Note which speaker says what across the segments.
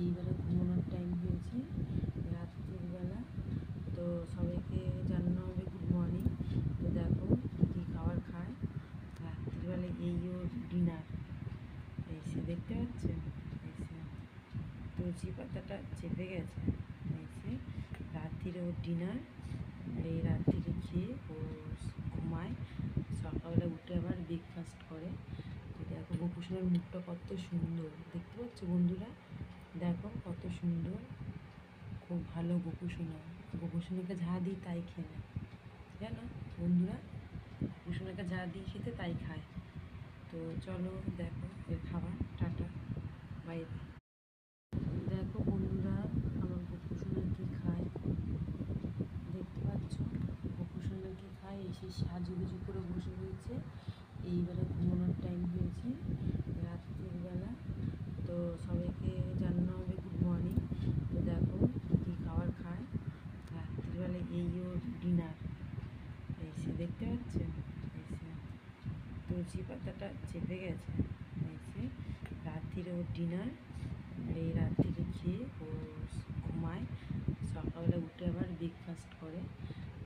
Speaker 1: এইবারে ঘুমানোর টাইম হয়েছে রাত্রির বেলা। তো সবাইকে জানানো হবে গুড মর্নিং। তো দেখো কী খাবার খায় রাত্রিবেলা, এই ওর ডিনার। এসে দেখতে পাচ্ছেন, এসে তুলসী পাতাটা চেপে গেছে। এসে রাত্রিরে ওর ডিনার, আর এই রাত্রিরে খেয়ে ও ঘুমায়, সকালবেলা উঠে আবার ব্রেকফাস্ট করে। তো দেখো গোপুসোনার মুখটা কত সুন্দর দেখতে পাচ্ছ বন্ধুরা, দেখো কত সুন্দর, খুব ভালো গোপুসোনা। গোপুসোনাকে যা দিই তাই খেয়ে নেয়, জানো বন্ধুরা, গোপুসোনাকে যা দিই খেতে তাই খায়। তো চলো দেখো এর খাবার, টাটা, বাই। দেখো বন্ধুরা আমার গোপুসোনা কী খায়, দেখতে পাচ্ছ গোপুসোনা কী খায়। এসে সাজুগুজু করে বসে রয়েছে। এইবারে ঘুমানোর টাইম হয়েছে রাত্রির বেলা। তো সবাইকে জানানো হবে গুড মর্নিং। তো দেখো কী খাবার খায় রাত্রিবেলা, এই ওর ডিনার। এসে দেখতে পাচ্ছেন, এসে তুলসী পাতাটা চেপে গেছে। এসে রাত্রিরে ওর ডিনার, আর এই রাত্রিরে খেয়ে ও ঘুমায়, সকালবেলা উঠে আবার ব্রেকফাস্ট করে।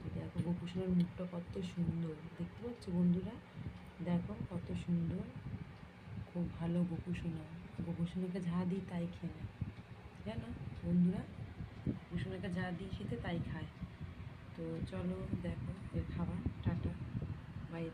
Speaker 1: তো দেখো গোপুসোনার মুখটা কত সুন্দর দেখতে পাচ্ছ বন্ধুরা, দেখো কত সুন্দর, খুব ভালো গোপুসোনা। গোপুসোনাকে যা দিই তাই খেয়ে নেয়, জানো বন্ধুরা, গোপুসোনাকে যা দিই খেতে তাই খায়। তো চলো দেখো এর খাবার, টাটা, বাই।